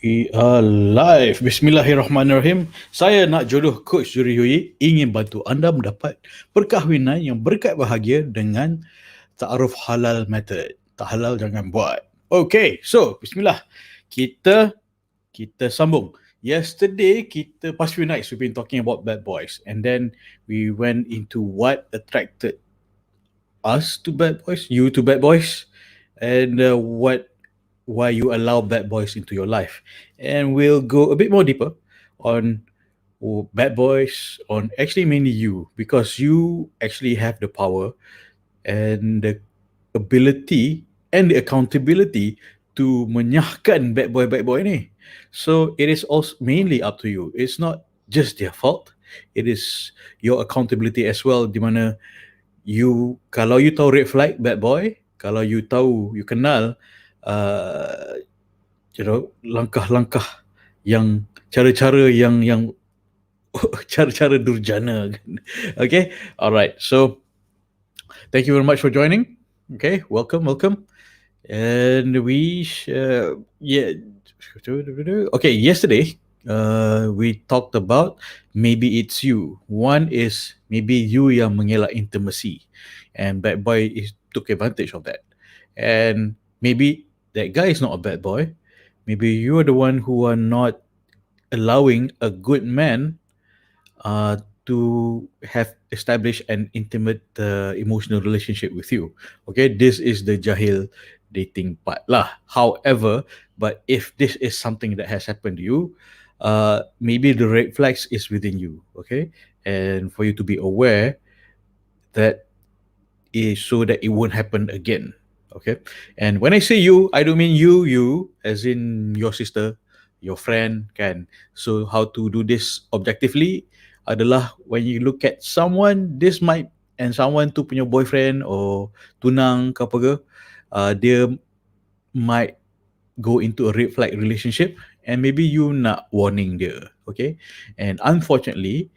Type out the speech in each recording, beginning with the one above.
We are live. Bismillahirrahmanirrahim. Saya nak jodoh Coach Zuhri ingin bantu anda mendapat perkahwinan yang berkat bahagia dengan ta'aruf halal method. Tak halal jangan buat. Okay, so bismillah. Kita sambung. Yesterday, past few nights we've been talking about bad boys, and then we went into what attracted us to bad boys, you to bad boys, and why you allow bad boys into your life. And we'll go a bit more deeper on bad boys, on actually mainly you, because you actually have the power and the ability and the accountability to menyahkan bad boy ni. So it is also mainly up to you. It's not just their fault. It is your accountability as well, di mana kalau you tahu red flag bad boy, kalau you tahu, you kenal langkah-langkah yang cara-cara yang cara-cara durjana kan. Okay, alright, so thank you very much for joining. Okay, welcome. And okay, yesterday we talked about maybe it's you. One is maybe you yang mengelak intimacy, and bad boy took advantage of that. And maybe that guy is not a bad boy. Maybe you're the one who are not allowing a good man to have established an intimate emotional relationship with you. Okay, this is the jahil dating part lah. However, but if this is something that has happened to you, maybe the red flags is within you. Okay, and for you to be aware that is so that it won't happen again. Okay, and when I say you, I don't mean you as in your sister, your friend, kan. So how to do this objectively adalah when you look at someone, this might, and someone tu punya boyfriend or tunang ke apa ke, dia might go into a red flag relationship, and maybe you nak warning dia. Okay, and unfortunately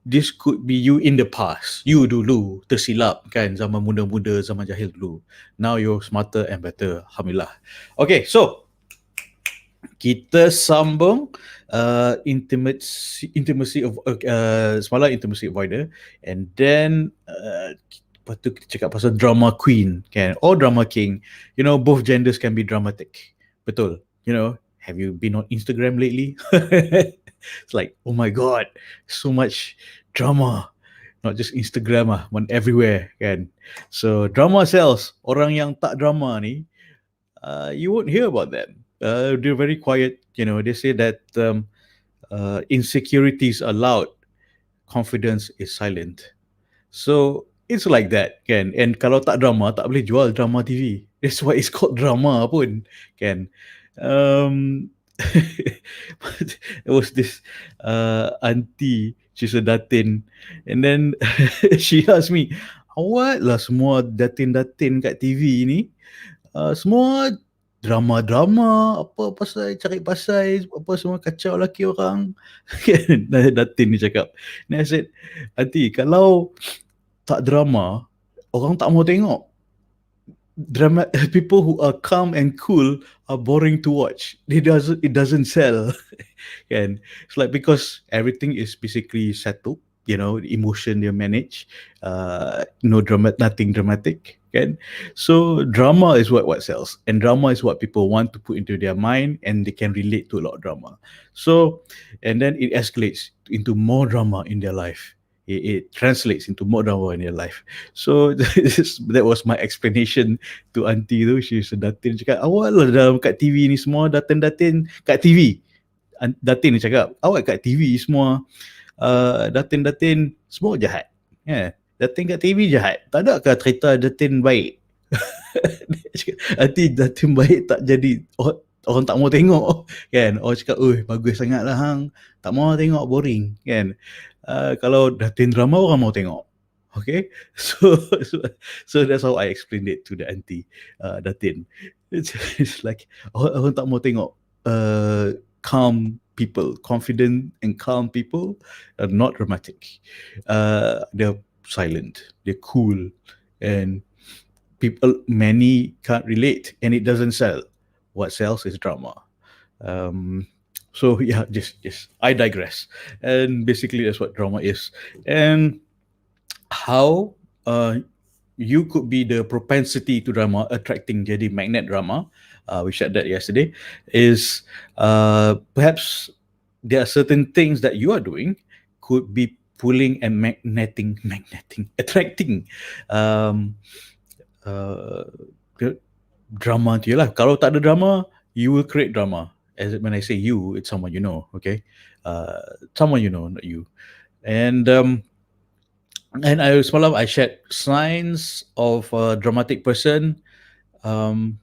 this could be you in the past. You dulu tersilap kan, zaman muda-muda, zaman jahil dulu. Now you're smarter and better. Alhamdulillah. Okay, so kita sambung intimacy of semalam intimacy avoider, and then lepas tu kita cakap pasal drama queen kan, or drama king. You know, both genders can be dramatic. Betul. You know, have you been on Instagram lately? It's like, oh my god, so much drama. Not just Instagram one everywhere kan. So drama sells. Orang yang tak drama ni, you won't hear about them. They're very quiet. You know, they say that insecurities are loud, confidence is silent. So it's like that kan. And kalau tak drama, tak boleh jual drama TV. That's why it's called drama pun kan. There was this auntie, she's a datin, and then she asked me, what lah semua datin-datin kat TV ni, semua drama-drama, apa pasal cari pasal, apa semua kacau laki orang. Datin ni cakap. And I said, auntie, kalau tak drama, orang tak mau tengok. People who are calm and cool are boring to watch. It doesn't sell. And it's like, because everything is basically settled, you know, emotion they manage, nothing dramatic. Kan? So drama is what sells, and drama is what people want to put into their mind, and they can relate to a lot of drama. So, and then it escalates into more drama in their life. It translates into more drama in your life. So that was my explanation to auntie tu. She's a datin, cakap, awak lah dalam kat TV ni semua datin-datin kat TV. Datin ni cakap, awak kat TV semua datin-datin semua jahat. Yeah. Datin kat TV jahat. Tak ada ke cerita datin baik? Auntie, datin baik tak jadi, orang tak mau tengok kan. Orang cakap, bagus sangat lah hang, tak mau tengok, boring kan. Kalau datin drama, orang mau tengok. Okay, so that's how I explained it to the auntie, datin. It's like, orang tak mau tengok calm people, confident and calm people are not dramatic. They're silent, they're cool, and many can't relate, and it doesn't sell. What sells is drama. Um, so yeah, just I digress. And basically, that's what drama is, and how you could be the propensity to drama attracting jadi magnet drama. We shared that yesterday. Is perhaps there are certain things that you are doing could be pulling and magneting, attracting um, uh, drama to you lah. Kalau tak ada drama, you will create drama. As when I say you, it's someone you know. Okay, uh, someone you know, not you. And I semalam I shared signs of a dramatic person. Um,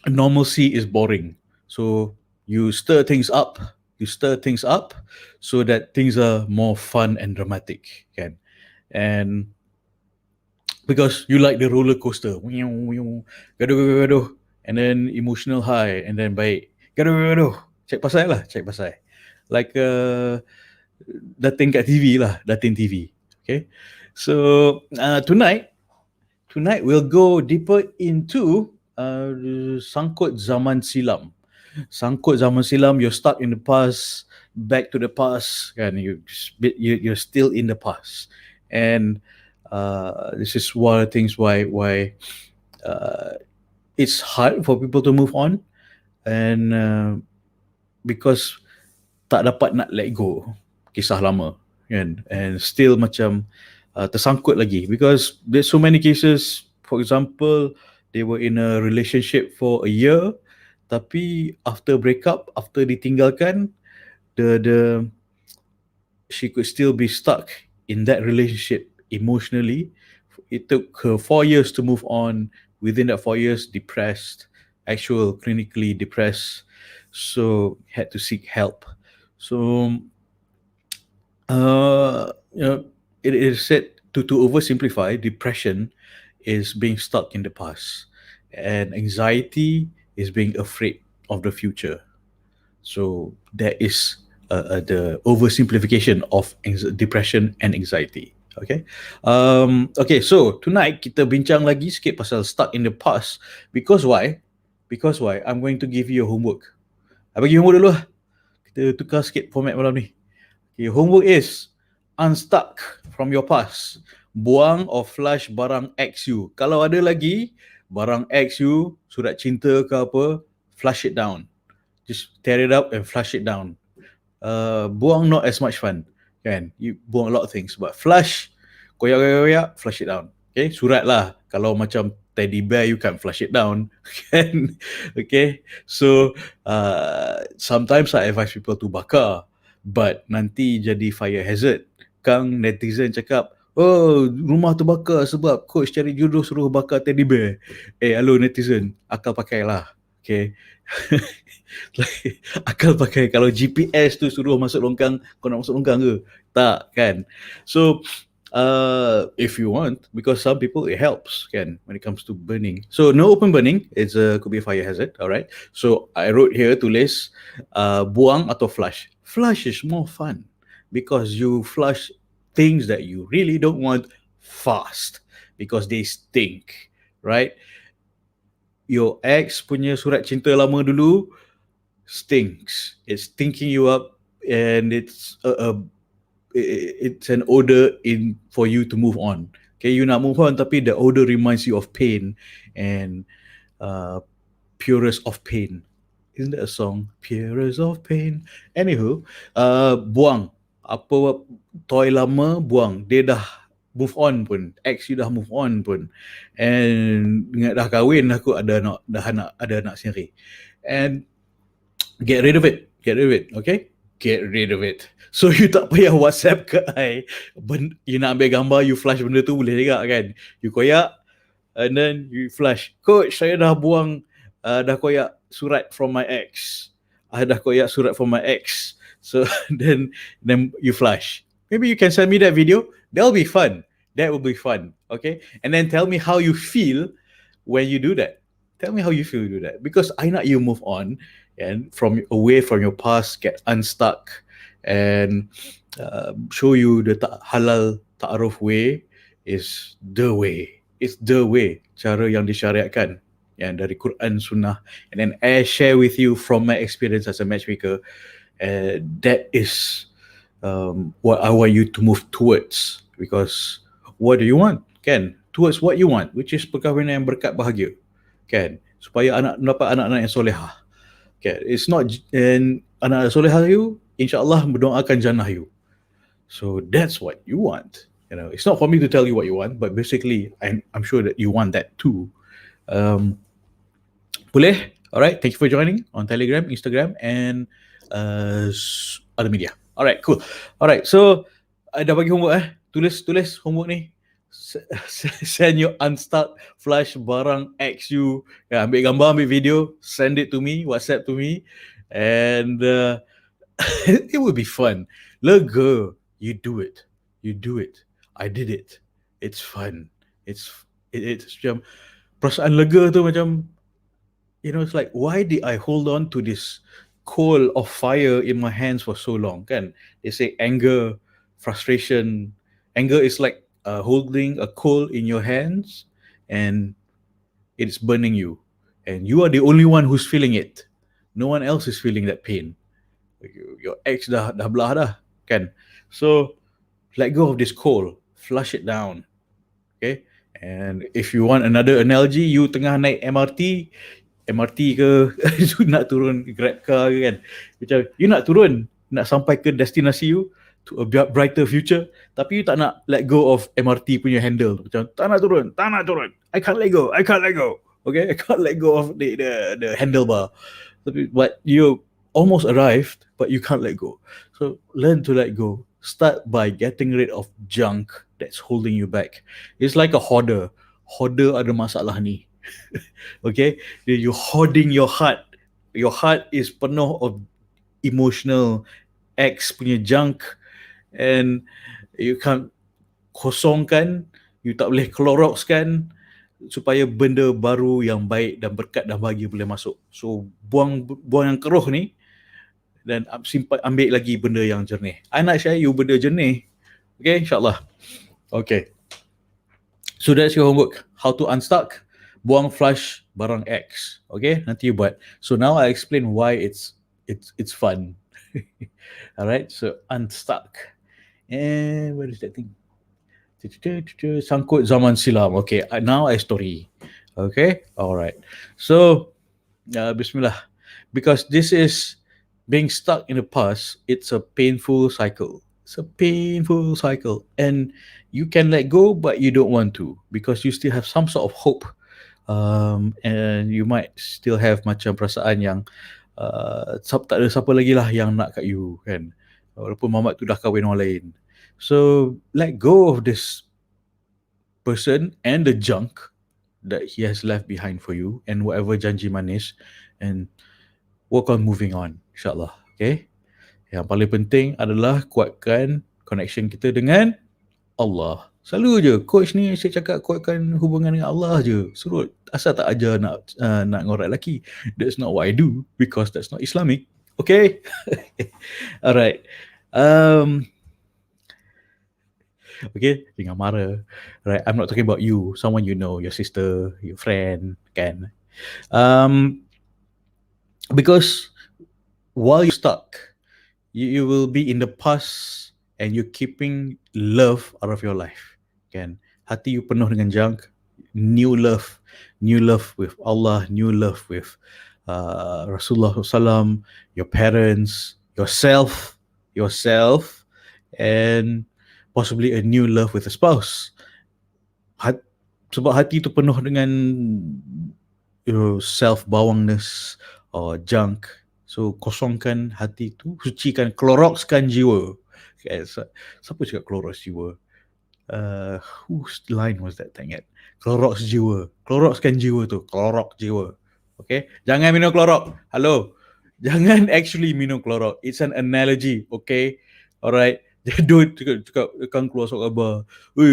Normalcy is boring, so you stir things up. You stir things up so that things are more fun and dramatic. Can and because you like the roller coaster, gaduh gaduh gaduh, and then emotional high, and then baik, gaduh gaduh gaduh, cek pasal lah, cek pasal. Like dating kat TV lah, dating TV. Okay, so tonight we'll go deeper into sangkut zaman silam. Sangkut zaman silam, you're stuck in the past, back to the past, and you're still in the past, and this is one of the things why uh, it's hard for people to move on, and because tak dapat nak let go kisah lama, kan, and still macam tersangkut lagi, because there's so many cases. For example, they were in a relationship for a year, tapi after breakup, after ditinggalkan, the she could still be stuck in that relationship emotionally. It took her 4 years to move on. Within that 4 years, depressed, actual clinically depressed, so had to seek help. So you know, it is said to oversimplify, depression is being stuck in the past, and anxiety is being afraid of the future. So that is the oversimplification of depression and anxiety. Okay. Okay. So tonight kita bincang lagi sikit pasal stuck in the past. Because why? Because why? I'm going to give you a homework. I bagi homework dulu lah. Kita tukar sikit format malam ni. Okay, homework is unstuck from your past. Buang or flush barang ex you. Kalau ada lagi barang ex you, surat cinta ke apa, flush it down. Just tear it up and flush it down. Buang not as much fun. Kan? You buang a lot of things. But flush, koyak-koyak, flush it down. Okay, surat lah. Kalau macam teddy bear, you can flush it down. Kan? Okay, so sometimes I advise people to bakar, but nanti jadi fire hazard. Kang netizen cakap, oh, rumah terbakar sebab coach cari jodoh suruh bakar teddy bear. Hello netizen, akal pakai lah. Okay. Akal pakai. Kalau GPS tu suruh masuk longkang, kau nak masuk longkang ke? Tak, kan? So if you want, because some people it helps, kan, when it comes to burning. So no open burning, it's could be a fire hazard. All right, so I wrote here, tulis buang atau flush. Flush is more fun because you flush things that you really don't want fast because they stink, right? Your ex punya surat cinta lama dulu stinks. It's stinking you up, and it's an odor in for you to move on. Okay, you nak move on, tapi the odor reminds you of pain and purest of pain. Isn't that a song? Purest of pain. Anywho, buang apa toy lama, buang. Dia dah move on pun, ex you dah move on pun, and ingat dah kahwin, aku ada anak sendiri, and get rid of it. Get rid of it. Okay? Get rid of it. So you tak payah WhatsApp ke I. You nak ambil gambar, you flash benda tu boleh juga kan. You koyak and then you flash. Coach, saya dah buang, dah koyak surat from my ex. I dah koyak surat from my ex. So then you flash. Maybe you can send me that video. That'll be fun. That will be fun. Okay? And then tell me how you feel when you do that. Tell me how you feel you do that. Because I know you move on and from away from your past, get unstuck, and show you the halal ta'aruf way is the way. It's the way, cara yang disyariatkan. yang dari Quran Sunnah, and then I share with you from my experience as a matchmaker. That is what I want you to move towards, because what do you want, kan, towards what you want, which is perkahwinan yang berkat bahagia, kan, supaya anak dapat anak-anak yang solehah, kan. It's not, and anak solehah you, insyaallah mendoakan jannah you. So that's what you want. It's not for me to tell you what you want, but basically, I'm sure that you want that too. Um, Boleh? Alright, thank you for joining on Telegram, Instagram, and other media. Alright, cool. Alright, so dah bagi homework. Tulis homework ni. Send your unstuck flash barang X you. Ambil gambar, ambil video, send it to me, WhatsApp to me, and it will be fun. Lega, you do it. You do it. I did it. It's fun. It's macam perasaan lega tu macam, it's like, why did I hold on to this coal of fire in my hands for so long, kan? They say anger, frustration. Anger is like holding a coal in your hands and it's burning you. And you are the only one who's feeling it. No one else is feeling that pain. Your ex dah belah dah, kan? So, let go of this coal. Flush it down. Okay? And if you want another analogy, you tengah naik MRT ke you nak turun Grab car ke, kan, macam you nak turun, nak sampai ke destinasi you, to a brighter future, tapi you tak nak let go of MRT punya handle, macam tak nak turun, I can't let go, okay, I can't let go of the handlebar, but you almost arrived but you can't let go. So learn to let go. Start by getting rid of junk that's holding you back. It's like a hoarder ada masalah ni. Okay, you're hoarding your heart. Your heart is penuh of emotional X punya junk, and you can't kosongkan, you tak boleh Cloroxkan supaya benda baru yang baik dan berkat dan bahagia boleh masuk. So buang yang keruh ni dan ambil lagi benda yang jernih. I nak share you benda jernih. Okay, insyaAllah. Okay, so that's your homework. How to unstuck, buang flash barang X. Okay, nanti you buat. So now I explain why it's fun. Alright, so unstuck. And where is that thing? Sangkut zaman silam. Okay, now I story. Okay, alright. So, Bismillah. Because this is being stuck in the past, it's a painful cycle. It's a painful cycle. And you can let go, but you don't want to, because you still have some sort of hope. And you might still have macam perasaan yang tak ada siapa lagi lah yang nak kat you, kan, walaupun mamat tu dah kahwin orang lain. So let go of this person and the junk that he has left behind for you, and whatever janji manis, and work on moving on, insyaAllah. Okay, yang paling penting adalah kuatkan connection kita dengan Allah. Selalu je coach ni saya cakap kuatkan hubungan dengan Allah je. Surut. Asal tak ajar nak ngorat lelaki. That's not what I do, because that's not Islamic. Okay? Alright. Okay, jangan marah. Right, I'm not talking about you, someone you know, your sister, your friend, kan. Because while you're stuck, you will be in the past and you're keeping love out of your life, kan. Hati you penuh dengan junk. New love with Allah, new love with Rasulullah SAW, your parents, yourself, and possibly a new love with a spouse. Sebab hati tu penuh dengan self-bawangness or junk. So kosongkan hati tu, sucikan, Cloroxkan jiwa. Okay, siapa cakap Clorox jiwa? Whose line was that thing at? Clorox jiwa. Cloroxkan jiwa tu. Clorox jiwa. Okay? Jangan minum Clorox. Hello? Jangan actually minum Clorox. It's an analogy. Okay? Alright? Don't cakap kan keluar surat khabar.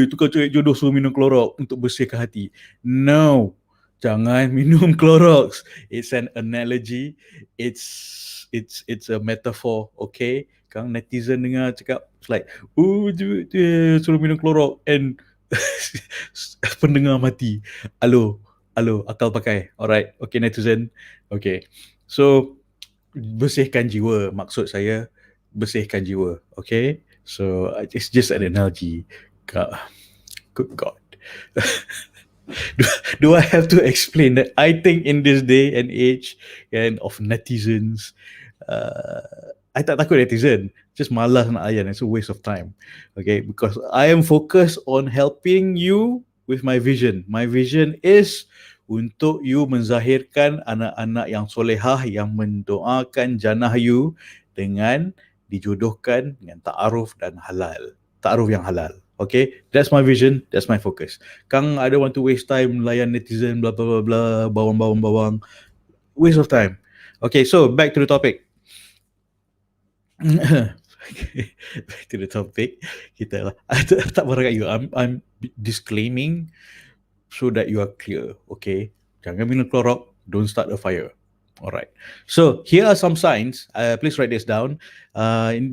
Tukang cari jodoh suruh minum Clorox untuk bersihkan hati. No. Jangan minum Clorox. It's an analogy. It's a metaphor. Okay? Kang netizen dengar cakap, it's like, suruh minum Clorox and pendengar mati. Hello, Halo, akal pakai. Alright, okay netizen. Okay. So, bersihkan jiwa. Maksud saya, bersihkan jiwa. Okay? So, it's just an analogy. God, good God. do, do I have to explain that? I think in this day and age and of netizens, I tak takut netizen. Just malas nak layan. It's a waste of time. Okay, because I am focused on helping you with my vision. My vision is untuk you menzahirkan anak-anak yang solehah yang mendoakan jannah you dengan dijodohkan dengan ta'aruf dan halal. Ta'aruf yang halal. Okay, that's my vision, that's my focus. Kang, I don't want to waste time layan netizen, blah, blah, blah, blah, bawang. Waste of time. Okay, so back to the topic. Back to the topic. Kita lah. Tak marah kat you. I'm disclaiming so that you are clear. Okay. Jangan minum chlorok. Don't start a fire. All right. So here are some signs. Please write this down.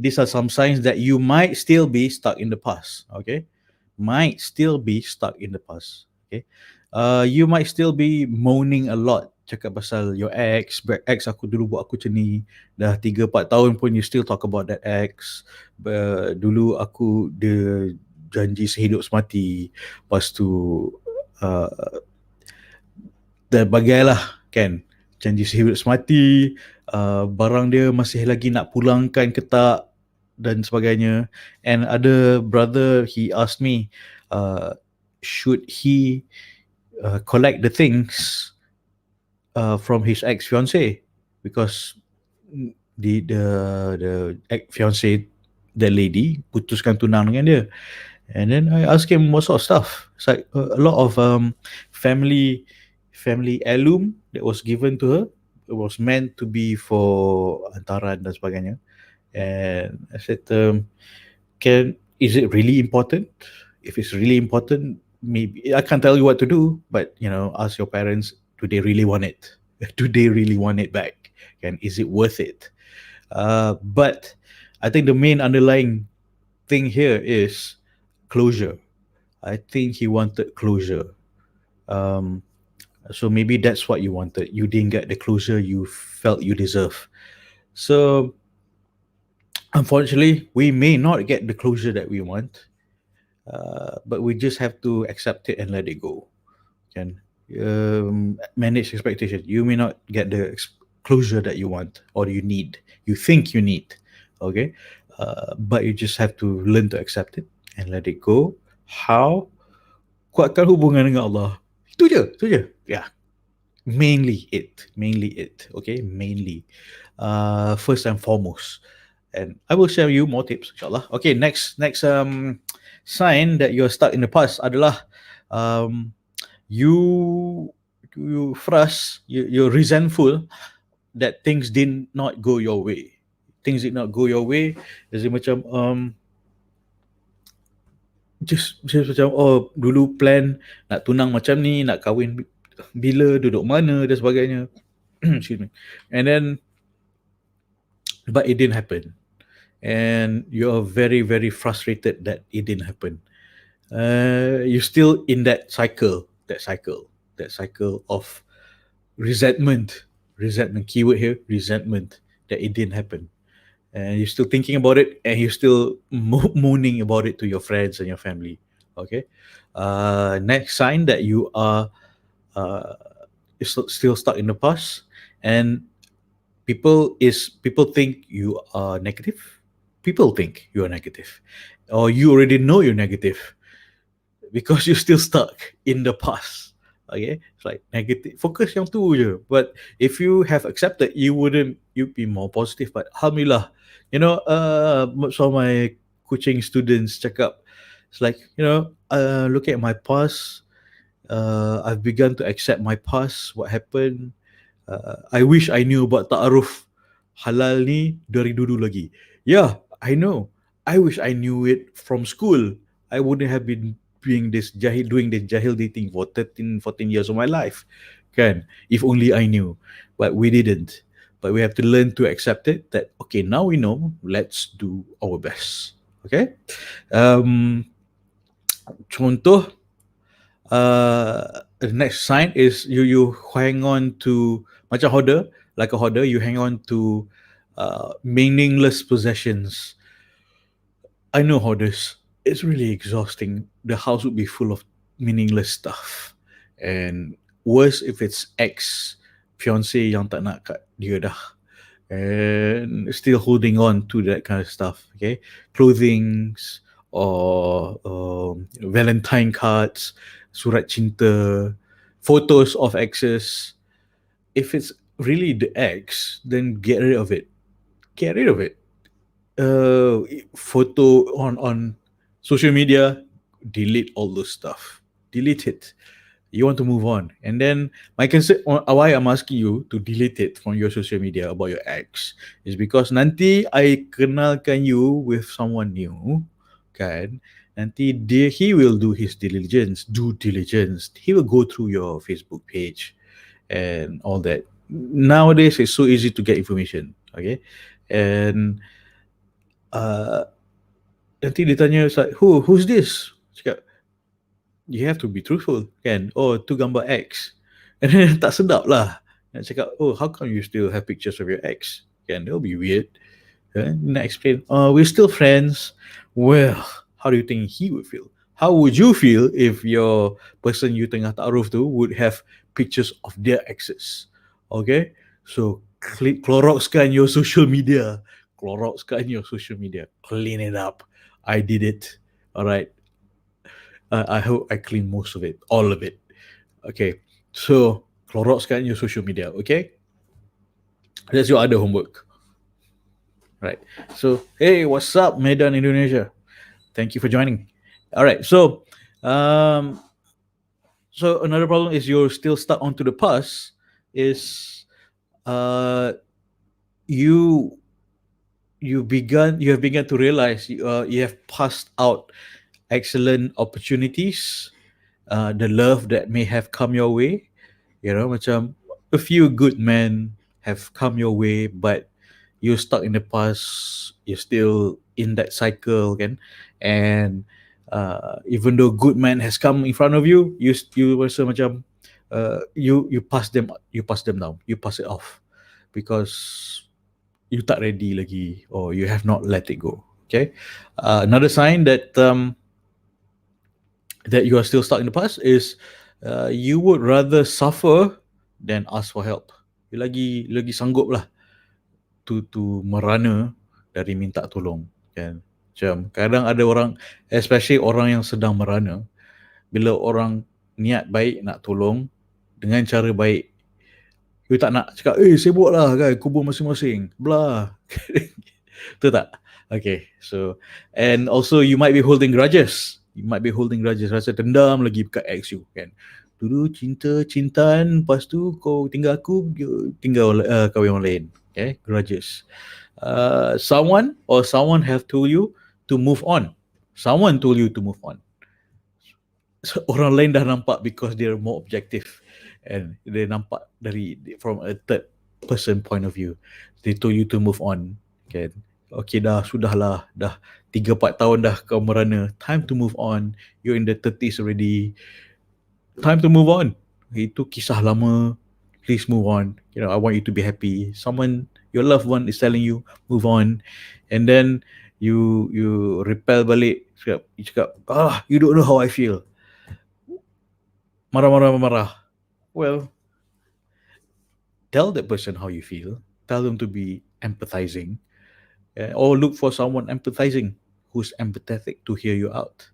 These are some signs that you might still be stuck in the past. Okay. Might still be stuck in the past. Okay. You might still be moaning a lot. Cakap pasal your ex aku dulu buat aku macam ni. Dah 3-4 tahun pun you still talk about that ex. Dulu aku dia janji sehidup semati. Lepas tu dan bagailah kan, janji sehidup semati, barang dia masih lagi nak pulangkan ke tak dan sebagainya. And other brother, he asked me, should he collect the things from his ex-fiancée, because the ex-fiancée, the lady, putuskan tunang dengan dia. And then I asked him what sort of stuff. It's like a lot of family heirloom that was given to her. It was meant to be for hantaran dan sebagainya. And I said, is it really important? If it's really important, maybe I can't tell you what to do, but ask your parents, do they really want it? Do they really want it back? And is it worth it? But I think the main underlying thing here is closure. I think he wanted closure. So maybe that's what you wanted. You didn't get the closure you felt you deserve. So unfortunately, we may not get the closure that we want, but we just have to accept it and let it go. Can manage expectation. You may not get the closure that you want or you need. You think you need, okay? But you just have to learn to accept it and let it go. How? Kuatkan hubungan dengan Allah. Itu je. Yeah. Mainly it. Okay, mainly. First and foremost. And I will share you more tips, insyaAllah. Okay, next sign that you're stuck in the past adalah you you're resentful that things did not go your way. Things did not go your way. Jadi macam just macam dulu plan nak tunang macam ni, nak kahwin bila, duduk mana dan sebagainya. Excuse me. And then but it didn't happen. And you're very, very frustrated that it didn't happen. You're still in that cycle of resentment. Keyword here, resentment, that it didn't happen. And you're still thinking about it, and you're still moaning about it to your friends and your family. Okay. Next sign that you are still stuck in the past, and people think you are negative. People think you are negative, or you already know you're negative because you're still stuck in the past. Okay, it's like negative. Focus yang tu je. But if you have accepted, you'd be more positive. But alhamdulillah, most of my coaching students check up. It's like, looking at my past, I've begun to accept my past, what happened. I wish I knew about ta'aruf halal ni dari dulu lagi. Yeah, I know. I wish I knew it from school. I wouldn't have been doing this jahil dating for 13, 14 years of my life. Kan? If only I knew. But we didn't. But we have to learn to accept it, that, okay, now we know, let's do our best. Okay? Contoh, The next sign is you hang on to macam hoarder, like a hoarder. You hang on to meaningless possessions. I know hoarders. It's really exhausting. The house would be full of meaningless stuff, and worse if it's ex fiance yang tak nak kat dia dah, and still holding on to that kind of stuff. Okay, clothings or Valentine cards, surat cinta, photos of exes. If it's really the ex, then get rid of it. Get rid of it. Photo on social media, delete all those stuff. Delete it. You want to move on, and then my concern, why I'm asking you to delete it from your social media about your ex, is because nanti I kenalkan you with someone new, kan? Nanti he will do his diligence, due diligence. He will go through your Facebook page and all that. Nowadays, it's so easy to get information. Okay, and uh, nanti dia tanya, who's this? Cakap, you have to be truthful, kan? Oh, tu gambar X. And then tak sedap lah. Nak cakap, oh, how come you still have pictures of your ex? Kan, that'll be weird. Nak explain, we're still friends. Well, how do you think he would feel? How would you feel if your person you tengah ta'aruf tu would have pictures of their exes? Okay? So, Cloroxkan your social media. Cloroxkan your social media. Clean it up. I did it. All right. I hope I clean most of it, all of it. Okay. So, Cloroxkan your social media. Okay. That's your other homework. Right. So, hey, what's up, Medan Indonesia? Thank you for joining. All right. Um, so another problem is you're still stuck onto the past. Is uh, you you have begun to realize you have passed out excellent opportunities, the love that may have come your way. Macam a few good men have come your way, but you're stuck in the past. You're still in that cycle, kan? And even though good man has come in front of you, you rasa macam you pass them down, you pass it off because you tak ready lagi, or you have not let it go. Okay, another sign that you are still stuck in the past is you would rather suffer than ask for help. You lagi sanggup lah to merana dari minta tolong, kan? Macam kadang ada orang, especially orang yang sedang merana, bila orang niat baik nak tolong dengan cara baik, you tak nak cakap, sibuk lah kan, kubur masing-masing, blah. Betul tak? Okay, so, and also you might be holding grudges. Rasa dendam lagi dekat ex you, kan? Dulu cintaan, lepas tu kau tinggal aku, tinggal kahwin orang lain. Okay, grudges. Someone have told you to move on. Someone told you to move on. So, orang lain dah nampak because they're more objective, and they nampak from a third person point of view. They told you to move on, kan? Okay, sudahlah, dah 3-4 tahun dah kau merana. Time to move on. You're in the 30s already. Time to move on. Itu kisah lama. Please move on. I want you to be happy. Someone, your loved one, is telling you move on, and then you repel balik. You cakap, you don't know how I feel. Marah. Well, tell that person how you feel. Tell them to be empathizing, or look for someone empathizing who's empathetic to hear you out.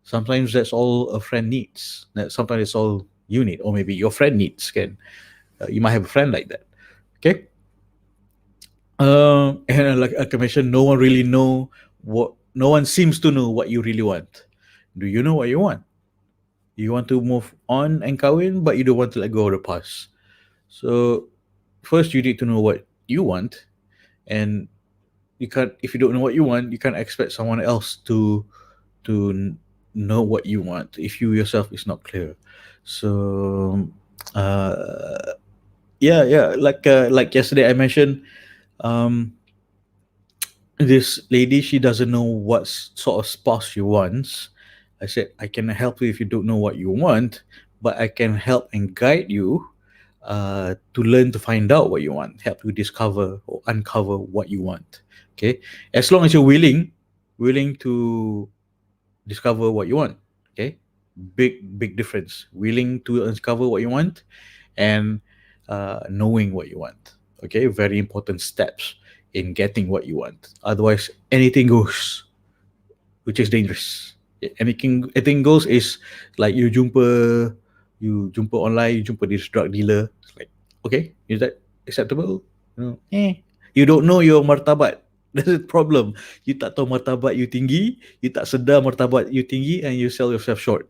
Sometimes that's all a friend needs. Sometimes it's all you need, or maybe your friend needs. Can you might have a friend like that. Okay. And like I mentioned, no one seems to know what you really want. Do you know what you want? You want to move on and kawin, but you don't want to let go of the past. So first you need to know what you want, and if you don't know what you want, you can't expect someone else to know what you want if you yourself is not clear. So like yesterday I mentioned, this lady, she doesn't know what sort of spouse she wants. I said, I can help you if you don't know what you want, but I can help and guide you to learn to find out what you want, help you discover or uncover what you want. Okay, as long as you're willing to discover what you want. Okay, big difference. Willing to uncover what you want and knowing what you want. Okay, very important steps in getting what you want. Otherwise, anything goes, which is dangerous. Anything goes is like you jumpa online, you jumpa this drug dealer. It's like, okay, is that acceptable? You don't know your martabat. That's the problem. You tak tahu martabat you tinggi, you tak sedar martabat you tinggi, and you sell yourself short.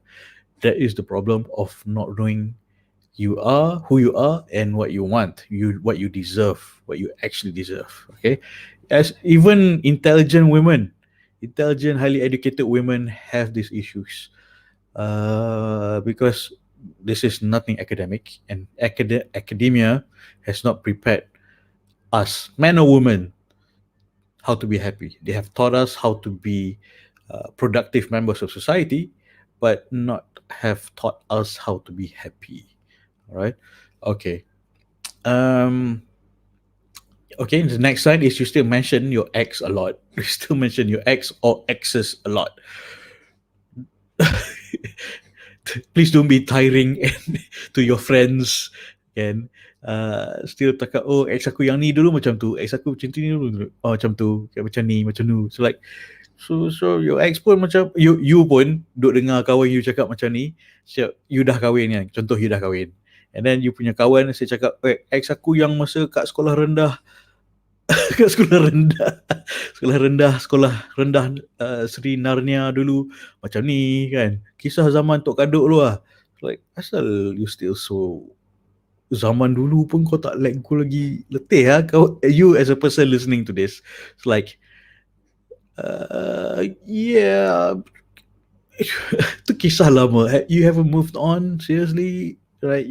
That is the problem of not knowing you are who you are and what you want, what you deserve, what you actually deserve. Okay, as even intelligent, highly educated women have these issues, because this is nothing academic, and academia has not prepared us, men or women, how to be happy. They have taught us how to be productive members of society, but not have taught us how to be happy. All right. Okay. Um. Okay. The next slide is you still mention your ex a lot. You still mention your ex or exes a lot. Please don't be tiring to your friends, kan. Still cakap, oh, ex aku yang ni dulu macam tu, ex aku macam ni dulu, oh, macam tu, kayak macam ni, macam tu. So like, so your ex pun macam, you pun duk dengar kawan you cakap macam ni, siap, you dah kahwin kan, contoh you dah kahwin, and then you punya kawan saya cakap, ex aku yang masa kat sekolah rendah, kat sekolah rendah Sri Narnia dulu macam ni kan, kisah zaman Tok Kaduk dulu lah. Like, asal you still so zaman dulu pun kau tak let go lagi, letih lah kau, you as a person listening to this. It's like, yeah, itu kisah lama. You haven't moved on, seriously, right?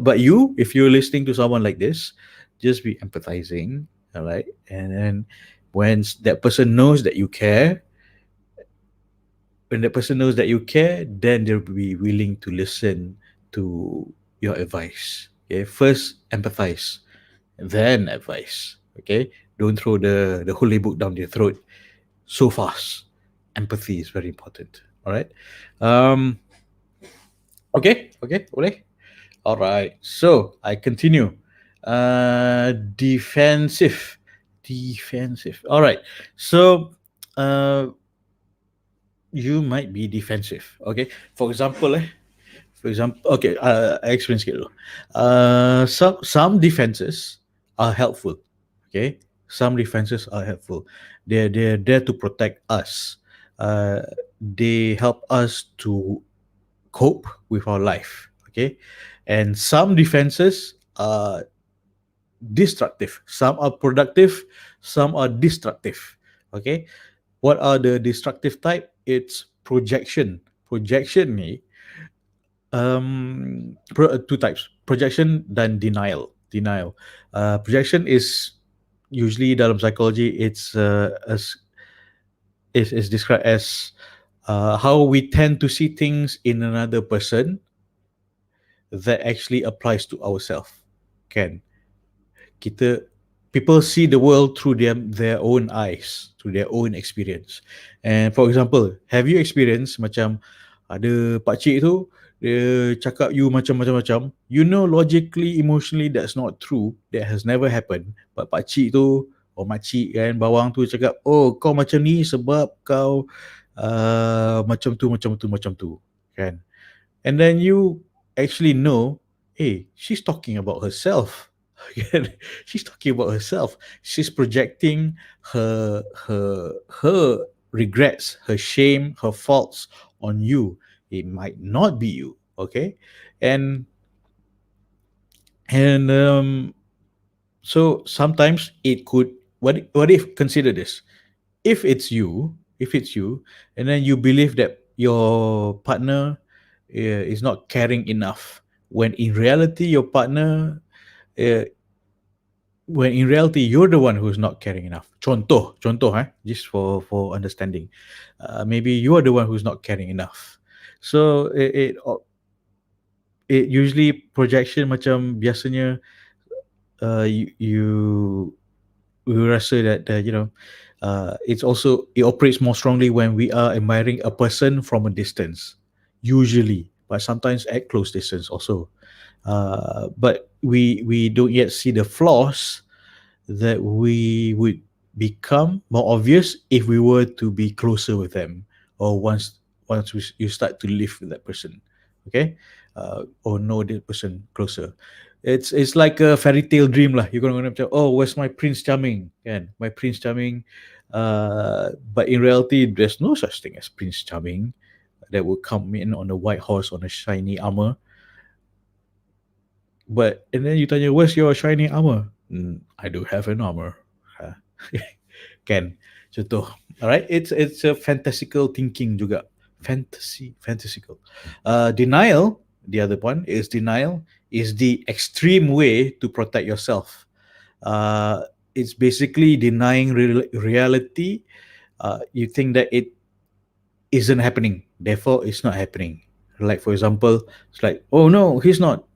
But if you're listening to someone like this, just be empathizing, all right? And then when that person knows that you care, then they'll be willing to listen to your advice. Okay, first empathize, then advice. Okay, don't throw the holy book down their throat so fast. Empathy is very important. All right. Okay, boleh. All right. So I continue. Defensive. All right. So you might be defensive. Okay. For example, okay, I explain sikit dulu. Some defenses are helpful. Okay. Some defenses are helpful. They're there to protect us. They help us to cope with our life. Okay. And some defenses are destructive. Some are productive, some are destructive. Okay. What are the destructive type? It's projection. Projection ni two types: projection dan denial. Projection is usually dalam psychology, it's is described as how we tend to see things in another person that actually applies to ourselves. Kan, people see the world through their own eyes, through their own experience. And for example, have you experienced macam ada pakcik tu, dia cakap you macam-macam, logically, emotionally that's not true, that has never happened, but pakcik tu makcik kan, bawang tu cakap, oh, kau macam ni sebab kau macam tu kan. And then you actually know, hey, she's talking about herself. She's talking about herself. She's projecting her regrets, her shame, her faults on you. It might not be you, okay? And so sometimes it could. What if, consider this? If it's you, and then you believe that your partner is not caring enough, when in reality your partner uh, when in reality you're the one who's not caring enough. Contoh, just for understanding. Maybe you are the one who's not caring enough. So it usually projection macam biasanya you we rasa that it operates more strongly when we are admiring a person from a distance, usually, but sometimes at close distance also. But we don't yet see the flaws that we would become more obvious if we were to be closer with them, or you start to live with that person, okay, or know the person closer. It's like a fairy tale dream lah. You're gonna say, oh, where's my prince charming? And my prince charming, but in reality, there's no such thing as prince charming that will come in on a white horse on a shiny armor. But and then you tanya, where's your shiny armor? I do have an armor. Ha. Can contoh. Alright, it's a fantastical thinking juga. Fantasical. Denial, the other one is denial is the extreme way to protect yourself. It's basically denying reality. You think that it isn't happening, therefore it's not happening. Like for example, it's like, oh no, he's not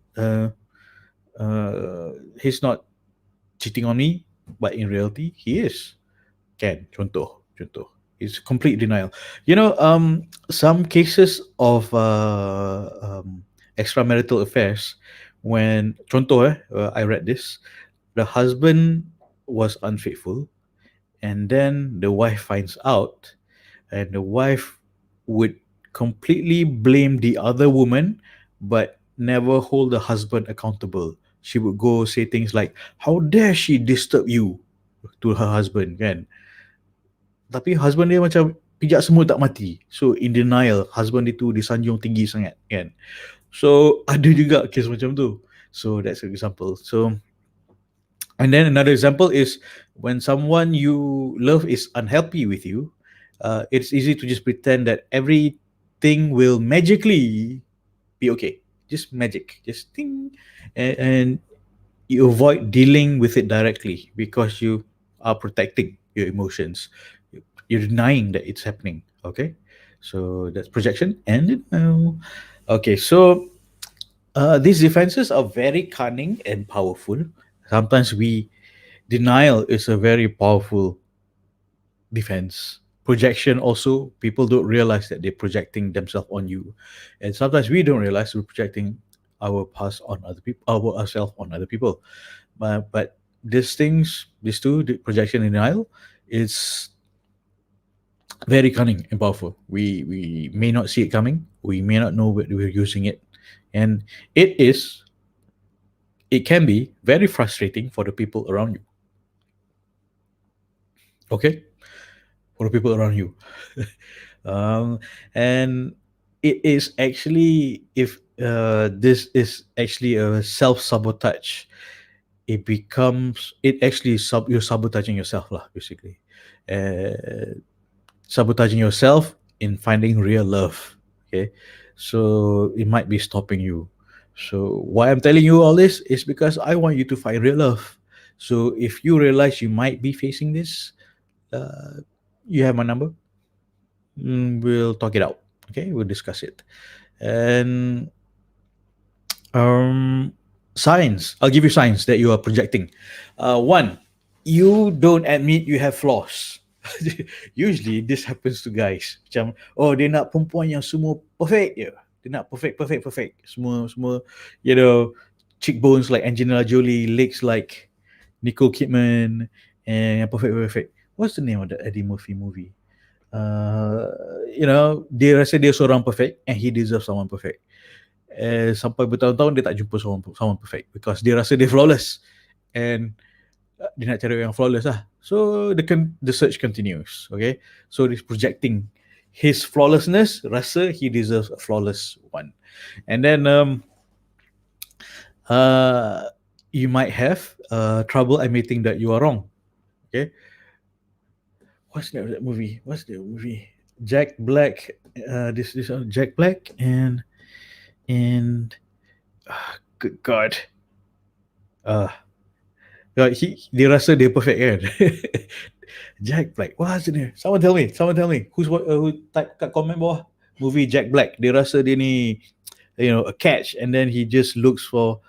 cheating on me, but in reality he is. Can contoh. It's complete denial. Some cases of extramarital affairs, when contoh I read this, the husband was unfaithful, and then the wife finds out, and the wife would completely blame the other woman, but never hold the husband accountable. She would go say things like, how dare she disturb you, to her husband, kan. Tapi husband dia macam pijak semua tak mati. So in denial, husband dia tu disanjung tinggi sangat, kan. So ada juga kes macam tu. So that's an example. So, and then another example is when someone you love is unhappy with you, it's easy to just pretend that everything will magically be okay. Just magic, just thing, and you avoid dealing with it directly because you are protecting your emotions. You're denying that it's happening. Okay, so that's projection and denial. Okay, so these defenses are very cunning and powerful. Sometimes we denial is a very powerful defense. Projection also, people don't realize that they're projecting themselves on you, and sometimes we don't realize we're projecting our past on other people, ourselves on other people. But these two, the projection and denial, is very cunning and powerful. We may not see it coming. We may not know that we're using it, and it it can be very frustrating for the people around you. Okay, for the people around you. And it is actually, if this is actually a self sabotage, it actually you're sabotaging yourself lah, basically. uh, Sabotaging yourself in finding real love. Okay, so it might be stopping you. So why I'm telling you all this is because I want you to find real love. So if you realize you might be facing this, uh, you have my number. We'll talk it out. Okay, we'll discuss it. And um signs, I'll give you signs that you are projecting. One, you don't admit you have flaws. Usually this happens to guys, macam, oh, dia nak perempuan yang semua perfect je, dia nak perfect, semua cheekbones like Angelina Jolie, legs like Nicole Kidman, and yang perfect. What's the name of the Eddie Murphy movie? Dia rasa dia seorang perfect and he deserves someone perfect. Sampai bertahun-tahun dia tak jumpa someone perfect because dia rasa dia flawless, and dia nak cari yang flawless lah. So the search continues. Okay, so he's projecting his flawlessness, rasa he deserves a flawless one. And then you might have trouble admitting that you are wrong. Okay, what's that movie? Jack Black. This Jack Black and good God. Dia rasa dia perfect, kan. Jack Black, what's the name? Someone tell me. Who type kat komen bawah movie Jack Black. Dia rasa dia ni a catch, and then he just looks for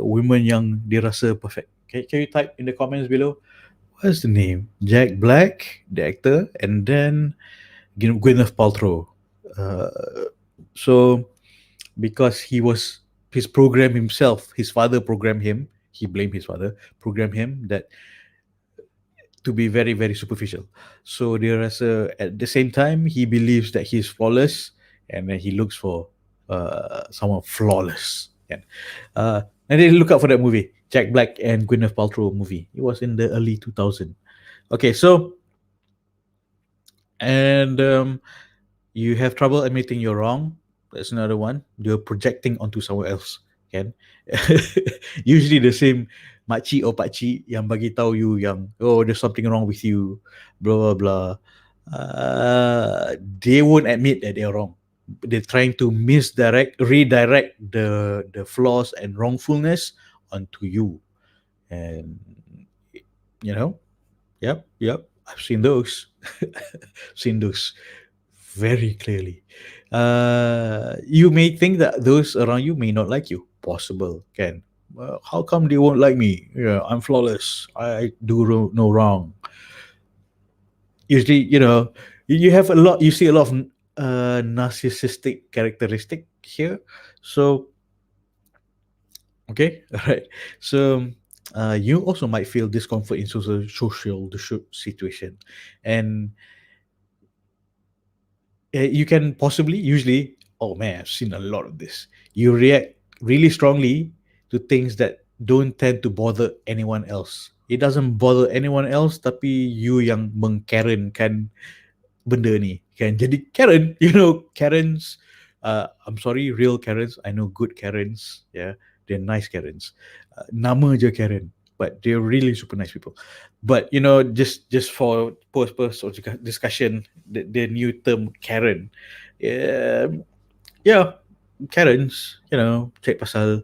women yang dia rasa perfect. Can you type in the comments below? What's the name? Jack Black, the actor, and then Gwyneth Paltrow. So because his program himself, his father programmed him. He blamed his father, programmed him that to be very very superficial. So dia rasa at the same time he believes that he's flawless, and then he looks for someone flawless. Yeah. And then look out for that movie, Jack Black and Gwyneth Paltrow movie. It was in the early 2000. Okay, so and you have trouble admitting you're wrong. That's another one. You're projecting onto someone else. Kan? Usually the same makcik or pakcik yang bagi tahu you yang, oh, there's something wrong with you, blah blah blah. They won't admit that they're wrong. They're trying to redirect the flaws and wrongfulness onto you. And you know, yep. I've seen those. Seen those very clearly. You may think that those around you may not like you. Possible, can. Well, how come they won't like me? Yeah, I'm flawless. I do no wrong. Usually, you have a lot. You see a lot of narcissistic characteristic here. So okay, all right. So you also might feel discomfort in social situation, and you can possibly usually, oh man, I've seen a lot of this, you react really strongly to things that don't tend to bother anyone else. It doesn't bother anyone else, tapi you yang mengkarenkan benda ni kan. Jadi Karen, Karens, I'm sorry, real Karens, I know good Karens, yeah, they're nice Karens, nama je Karen, but they're really super nice people. But just for purpose of discussion, the new term Karen, yeah, Karens, cek pasal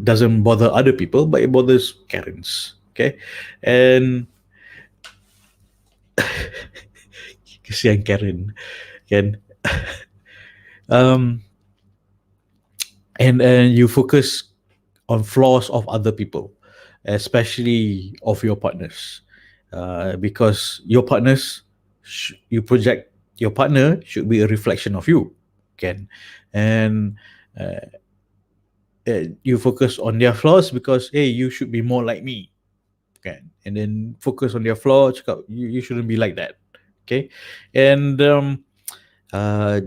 doesn't bother other people, but it bothers Karens. Okay, and kesian Karen, kan. um, and you focus on flaws of other people, especially of your partners, because your partners, you project your partner should be a reflection of you, can, and uh, you focus on their flaws because, hey, you should be more like me, kan, and then focus on their flaw, cakap, you shouldn't be like that, okay, and uh,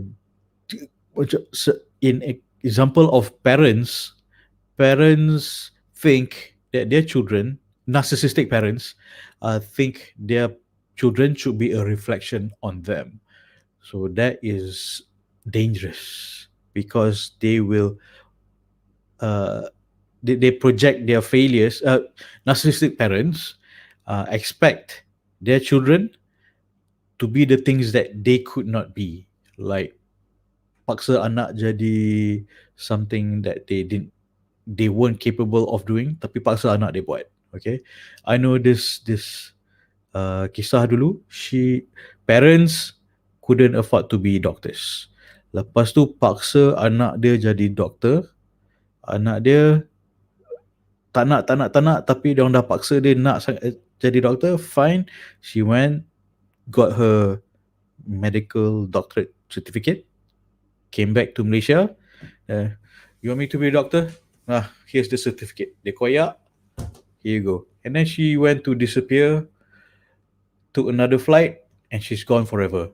in example of parents think that their children, narcissistic parents, think their children should be a reflection on them. So that is dangerous because they will they project their failures. Narcissistic parents expect their children to be the things that they could not be, like paksa anak jadi something that they weren't capable of doing, tapi paksa anak dia buat. Okay, I know this kisah dulu. Parents couldn't afford to be doctors. Lepas tu paksa anak dia jadi doktor. Anak dia tak nak, tapi dia orang dah paksa dia nak jadi doktor. Fine, she went, got her medical doctorate certificate, came back to Malaysia. You want me to be a doctor? Here's the certificate. They koyak, here you go. And then she went to disappear, took another flight, and she's gone forever.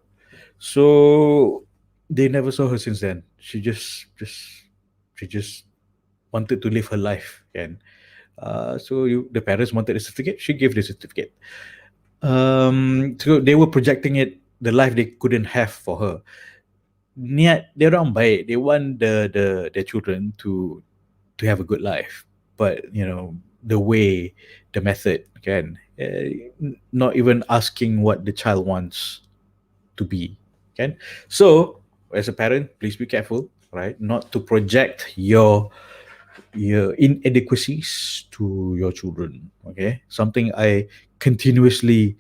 So they never saw her since then. She just wanted to live her life, and so the parents wanted the certificate. She gave the certificate. So they were projecting the life they couldn't have for her. Niat dia orang baik. They want their children to have a good life, but the way, the method, kan, not even asking what the child wants to be, kan. So as a parent, please be careful, right, not to project your inadequacies to your children. Okay, something I continuously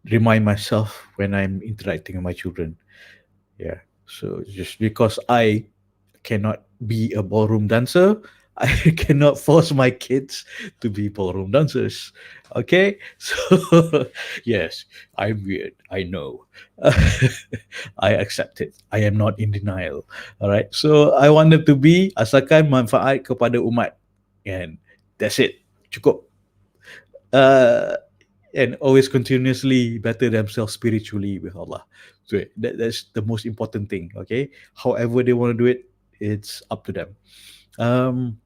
remind myself when I'm interacting with my children. Yeah. So just because I cannot be a ballroom dancer, I cannot force my kids to be ballroom dancers. Okay, so yes, I'm weird. I know. I accept it. I am not in denial. All right. So I want them to be asalkan manfaat kepada umat, and that's it. Cukup. Uh, and always continuously better themselves spiritually with Allah. So that's the most important thing. Okay, however they want to do it, it's up to them. Um,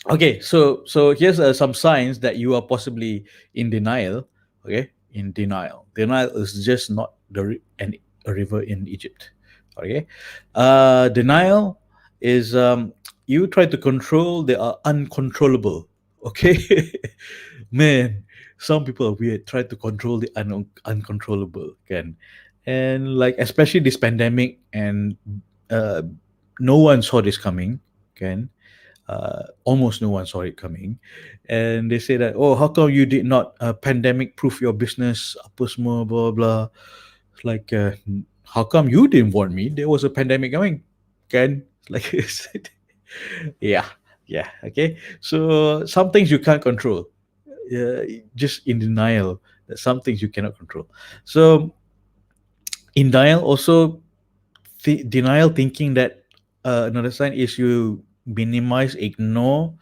okay, so here's some signs that you are possibly in denial. Okay, in denial. Denial is just not a river in Egypt. Okay, denial is you try to control the uncontrollable. Okay, man, some people are weird. Try to control the uncontrollable. Can and like especially this pandemic and uh, no one saw this coming. Can almost no one saw it coming, and they say that, oh, how come you did not pandemic proof your business apa semua blah blah. It's like how come you didn't warn me there was a pandemic coming, can like yeah, yeah, okay. So some things you can't control, just in denial that some things you cannot control. So in denial also, denial thinking that another sign is you minimize, ignore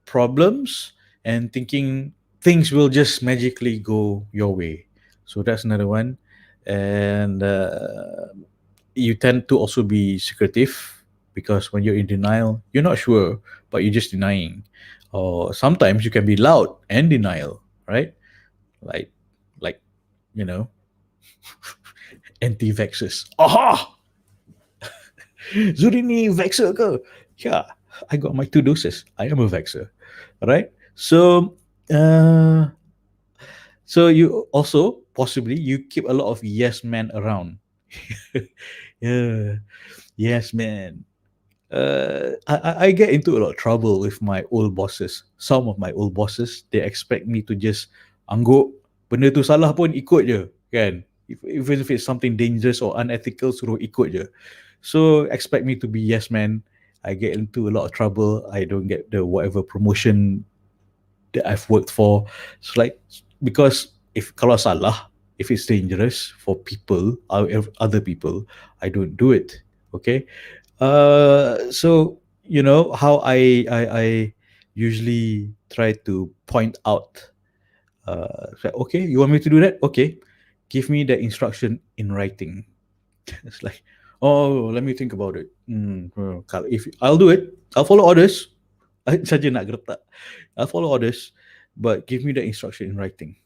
problems, and thinking things will just magically go your way. So that's another one. And you tend to also be secretive because when you're in denial, you're not sure, but you're just denying. Or sometimes you can be loud and denial, right? Like, like, you know, anti-vaxxers. Aha! Zuhri ni vaxxer ke? Yeah, I got my 2 doses. I am a vaxxer, right? So, uh, so you also possibly you keep a lot of yes men around. Yeah, yes man. I get into a lot of trouble with my old bosses. Some of my old bosses, they expect me to just angguk benda tu salah pun ikut je, kan? Even if it's something dangerous or unethical, suruh ikut je. So expect me to be yes man. I get into a lot of trouble. I don't get the whatever promotion that I've worked for. It's like because if kalau salah, if it's dangerous for people, other people, I don't do it. Okay, so you know how I usually try to point out. Okay, you want me to do that? Okay, give me the instruction in writing. It's like, oh, let me think about it. If I'll do it, I'll follow orders. Saja nak gertak. I'll follow orders, but give me the instruction in writing.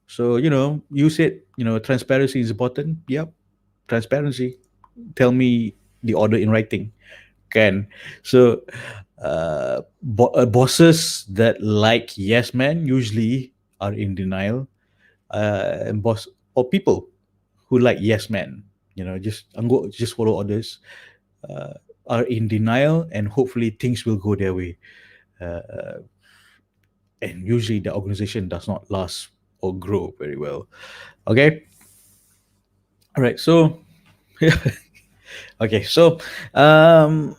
So you said transparency is important. Yep, transparency. Tell me the order in writing. Can so bosses that like yes men usually are in denial, and boss or people who like yes men, just just follow orders, are in denial, and hopefully things will go their way. Uh, and usually the organization does not last or grow very well. Okay, all right. So, okay. So, um,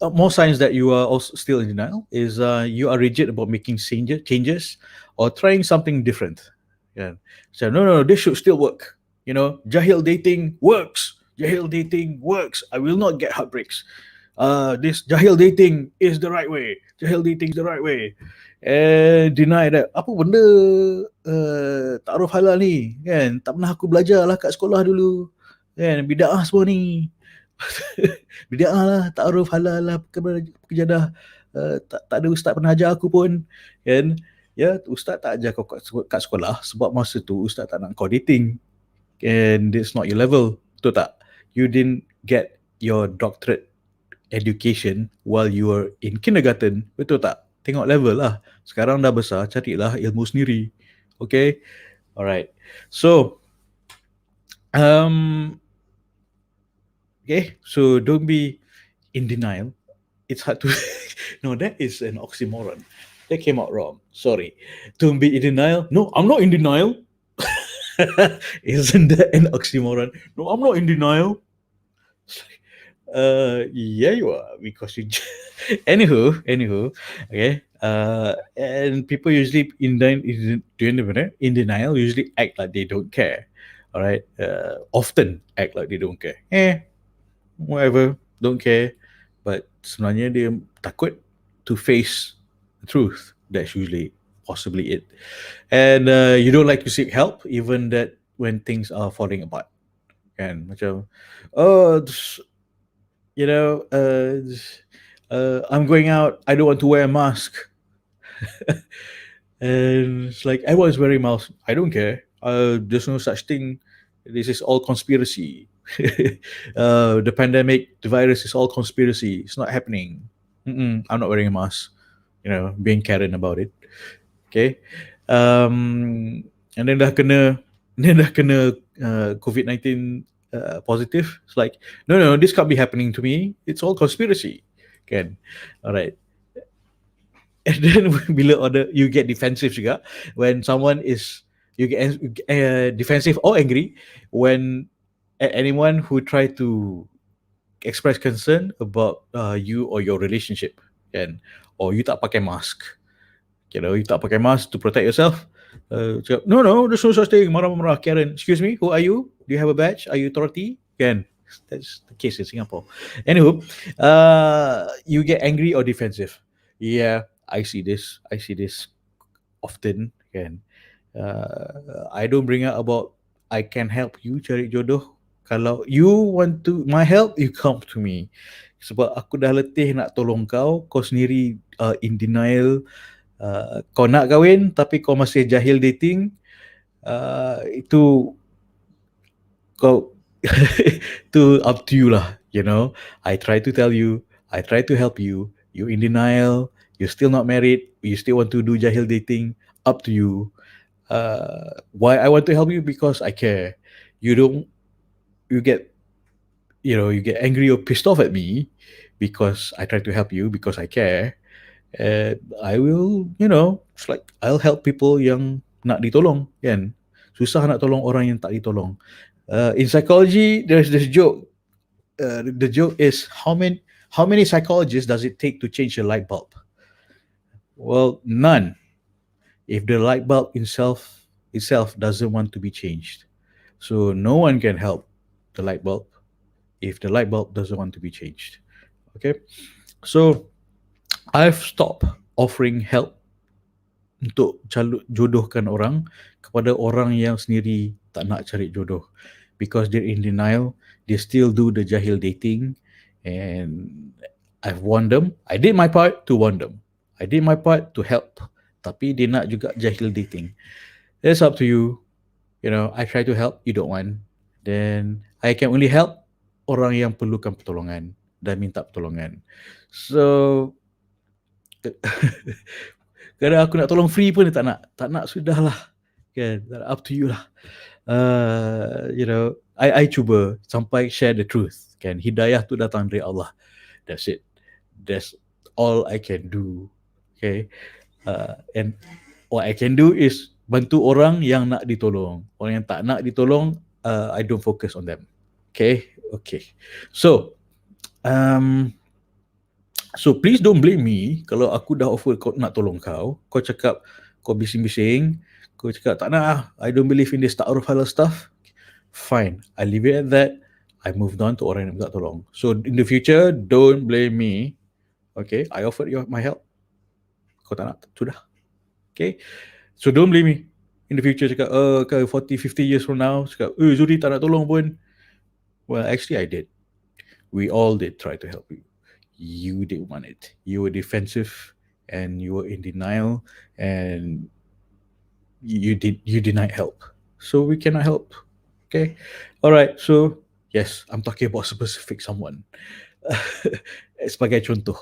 more signs that you are also still in denial is you are rigid about making changes or trying something different. Yeah. So no, this should still work. Jahil dating works. Jahil dating works. I will not get heartbreaks. This jahil dating is the right way. Jahil dating is the right way. And deny that apa benda takruf halal ni, kan? Tak pernah aku belajar lah kat sekolah dulu. Kan, bid'ah semua ni. Bid'ah lah, takruf halal lah, kejadah. Tak ada ustaz pernah ajar aku pun, kan? Ya, ustaz tak ajar kau kat sekolah sebab masa tu ustaz tak nak kau dating, and it's not your level. Betul tak? You didn't get your doctorate education while you were in kindergarten. Betul tak? Tengok level lah. Sekarang dah besar, carilah ilmu sendiri. Okay? Alright. So, okay, so don't be in denial. It's hard to no, that is an oxymoron. That came out wrong. Sorry. Don't be in denial. No, I'm not in denial. Isn't that an oxymoron? No, I'm not in denial. It's like, yeah, you are because you. Anywho, okay. And people usually in denial usually act like they don't care. All right. Often act like they don't care. Whatever, don't care. But sebenarnya dia takut to face the truth. That's usually possibly it. And you don't like to seek help, even that when things are falling apart. Kan macam, oh, you know, I'm going out. I don't want to wear a mask. And it's like everyone's wearing masks. I don't care. There's no such thing. This is all conspiracy. The pandemic, the virus is all conspiracy. It's not happening. I'm not wearing a mask. Being Karen about it. Okay. And then dah kena COVID-19 positive. It's like, no, this can't be happening to me. It's all conspiracy. Can. All right. And then bila order you get defensive juga when someone is you get defensive or angry when anyone who try to express concern about you or your relationship, kan, or you tak pakai mask, you tak pakai mask to protect yourself. Cakap, no, there's no such thing. Marah-marah, Karen. Excuse me, who are you? Do you have a badge? Are you authority? Kan? That's the case in Singapore. Anywho, you get angry or defensive. Yeah, I see this. I see this often. Kan? I don't bring up about I can help you cari jodoh. Kalau you want to my help, you come to me. Sebab aku dah letih nak tolong kau sendiri in denial. Kau nak kahwin tapi kau masih jahil dating, itu kau itu up to you lah. I try to tell you, I try to help you, you in denial, you're still not married, you still want to do jahil dating, up to you. Why I want to help you? Because I care. You don't you get you get angry or pissed off at me because I try to help you because I care. I will, it's like I'll help people yang nak ditolong, kan? Susah nak tolong orang yang tak ditolong. In psychology, there's this joke. The joke is how many psychologists does it take to change a light bulb? Well, none. If the light bulb itself doesn't want to be changed, so no one can help the light bulb if the light bulb doesn't want to be changed. Okay, so I've stopped offering help untuk jodohkan orang kepada orang yang sendiri tak nak cari jodoh, because they're in denial, they still do the jahil dating, and I've warned them. I did my part to warn them. I did my part to help. Tapi dia nak juga jahil dating. That's up to you. I try to help, you don't want. Then I can only help orang yang perlukan pertolongan dan minta pertolongan. So kadang aku nak tolong free pun dia tak nak sudahlah, kan, up to you lah. I cuba sampai share the truth, kan. Hidayah tu datang dari Allah. That's it. That's all I can do. Okay. And what I can do is bantu orang yang nak ditolong. Orang yang tak nak ditolong, I don't focus on them. Okay. So please don't blame me kalau aku dah offer kau nak tolong kau cakap, kau bising-bising, kau cakap tak nak, I don't believe in this ta'aruf halal stuff. Fine, I leave it at that. I moved on to orang yang minta tolong. So in the future, don't blame me. Okay, I offered you my help, kau tak nak, sudah. Okay, so don't blame me in the future. Cakap 40-50 years from now, cakap Zuhri tak nak tolong pun. Well, actually I did. We all did try to help you. You didn't want it. You were defensive and you were in denial, and you denied help. So we cannot help. Okay. All right. So yes, I'm talking about specific someone. Sebagai contoh.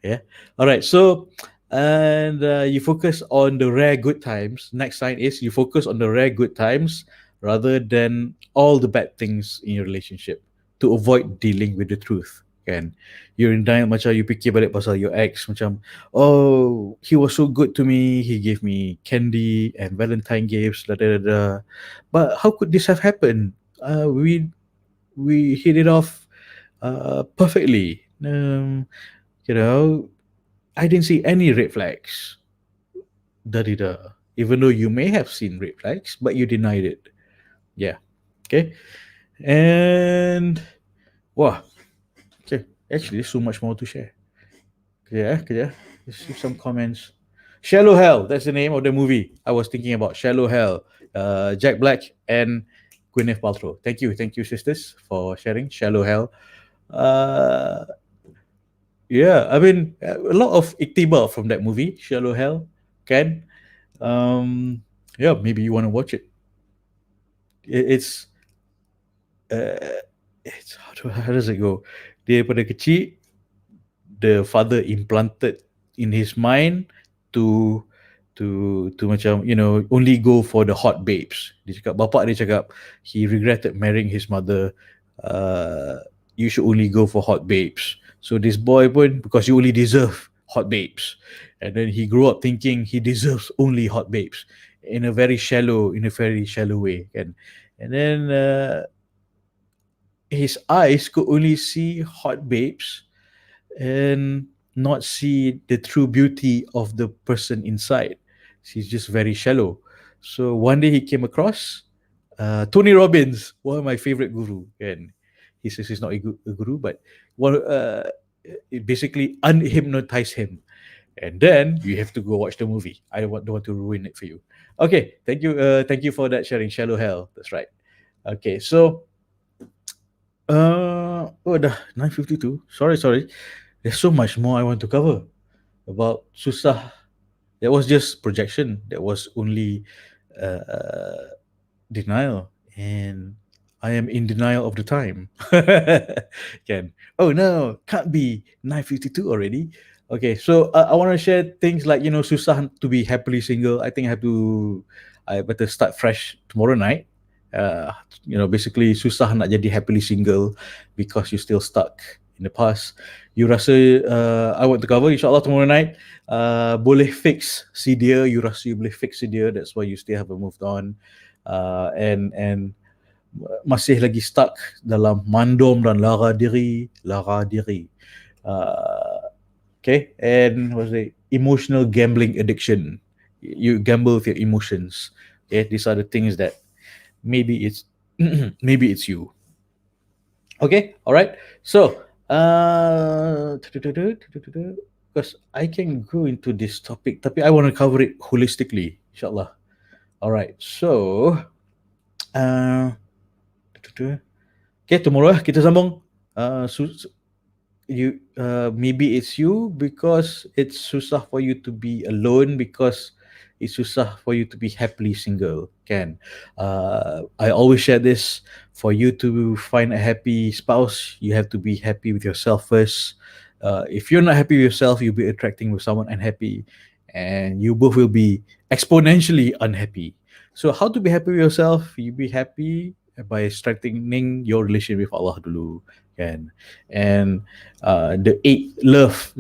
Yeah. All right. So and you focus on the rare good times. Next sign is you focus on the rare good times rather than all the bad things in your relationship to avoid dealing with the truth. kan. You're in denial, macam you fikir balik pasal your ex, macam, oh, he was so good to me, he gave me candy and Valentine gifts, da da da da. But how could this have happened? We hit it off perfectly. You know, I didn't see any red flags. Da da da. Even though you may have seen red flags, but you denied it. Yeah. Okay. And wow. Okay. Actually, there's so much more to share. Yeah. Yeah. Let's see some comments. Shallow Hell. That's the name of the movie I was thinking about. Shallow Hell. Jack Black and Gwyneth Paltrow. Thank you, sisters, for sharing Shallow Hell. Uh, yeah, I mean, a lot of iktibar from that movie, Shallow Hell. Can yeah, maybe you want to watch it. It's it's how does it go? Dia pada kecil, the father implanted in his mind to to macam, only go for the hot babes. Dia cakap, bapak dia cakap, he regretted marrying his mother. uh, you should only go for hot babes. So this boy pun, because you only deserve hot babes, and then he grew up thinking he deserves only hot babes in a very shallow way, kan. And then his eyes could only see hot babes and not see the true beauty of the person inside. She's just very shallow. So one day he came across Tony Robbins, one of my favorite guru, and he says he's not a guru, but one it basically unhypnotized him. And then you have to go watch the movie. I don't want to ruin it for you. Okay, thank you for that sharing. Shallow Hell, that's right. Okay, so oh, dah 9:52. Sorry. There's so much more I want to cover about susah. That was just projection. That was only uh, denial, and I am in denial of the time. Can Oh no, can't be 9:52 already. Okay, so I want to share things like, susah to be happily single. I think I better start fresh tomorrow night. Uh, basically susah nak jadi happily single because you're still stuck in the past. You rasa I want to cover insyaAllah tomorrow night. Boleh fix si dia, you rasa you boleh fix si dia, that's why you still haven't moved on. And masih lagi stuck dalam mandom dan lara diri. Okay, and what's it? Emotional gambling addiction. You gamble with your emotions. Okay, these are the things that maybe it's maybe it's you. Okay, all right. So, because I can go into this topic, tapi I want to cover it holistically, inshallah. All right. So, uh, okay, tomorrow kita sambung. You maybe it's you because it's susah for you to be alone, because it's susah for you to be happily single, can. I always share this: for you to find a happy spouse, you have to be happy with yourself first. If you're not happy with yourself, you'll be attracting with someone unhappy, and you both will be exponentially unhappy. So how to be happy with yourself? You be happy by strengthening your relationship with Allah dulu, kan. And the eighth love,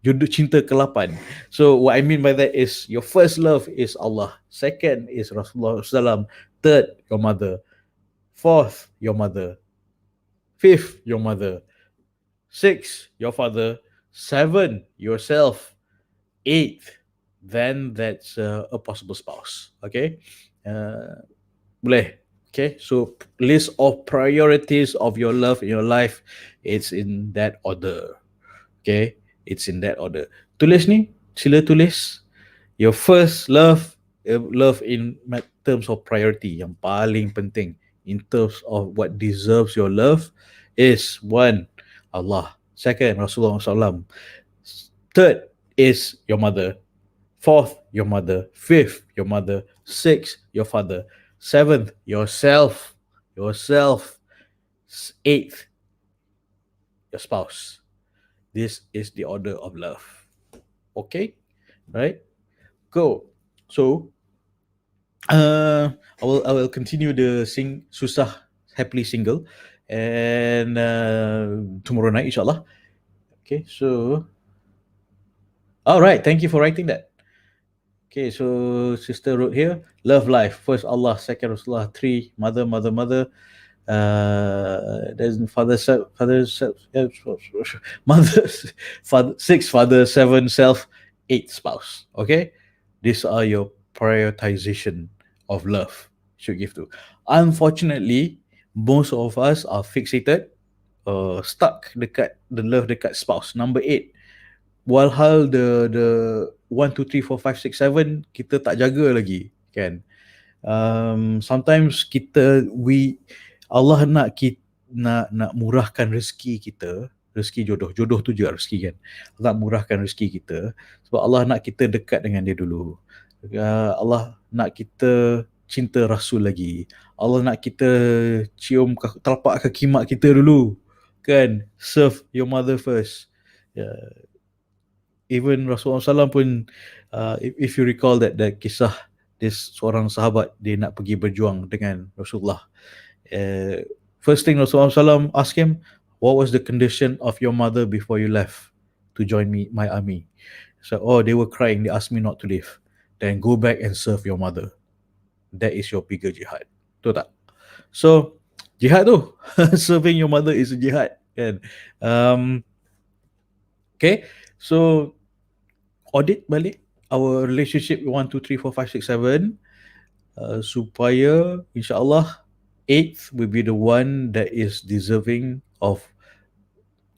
jodoh cinta ke-8. So what I mean by that is, your first love is Allah, second is Rasulullah SAW, third your mother, fourth your mother, fifth your mother, six your father, seven yourself, eighth, then that's a possible spouse. Okay, boleh. Okay, so list of priorities of your love in your life, it's in that order. Okay, it's in that order. Tulis ni, sila tulis. Your first love, love in terms of priority, yang paling penting in terms of what deserves your love is, one, Allah. Second, Rasulullah SAW. Third is your mother. Fourth, your mother. Fifth, your mother. Sixth, your father. Seventh, yourself. Eighth, your spouse. This is the order of love. Okay? Right? Go. So, I will continue the sing susah happily single, and tomorrow night, inshallah. Okay, so all right, thank you for writing that. Okay, so sister wrote here, love life. First Allah, second Rasulullah, three mother, mother, mother. There's mother, father, six father, seven self, eight spouse. Okay, these are your prioritization of love should give to. Unfortunately, most of us are fixated, stuck dekat the love dekat spouse. Number eight. Walhal the 1 2 3 4 5 6 7 kita tak jaga lagi, kan? Sometimes Allah nak murahkan rezeki kita, rezeki jodoh tu juga rezeki, kan? Allah nak murahkan rezeki kita sebab Allah nak kita dekat dengan dia dulu. Allah nak kita cinta Rasul lagi. Allah nak kita cium telapak kaki mak kita dulu, kan? Serve your mother first. Even Rasulullah SAW pun, if you recall that kisah this seorang sahabat, dia nak pergi berjuang dengan Rasulullah. First thing Rasulullah SAW asked him, what was the condition of your mother before you left to join my army? So, they were crying, they asked me not to leave. Then go back and serve your mother. That is your bigger jihad. Betul tak? So, jihad tu, serving your mother is a jihad, kan? Okay, so audit balik our relationship 1 2 3 4 5 6 7, supaya insyaAllah eighth will be the one that is deserving of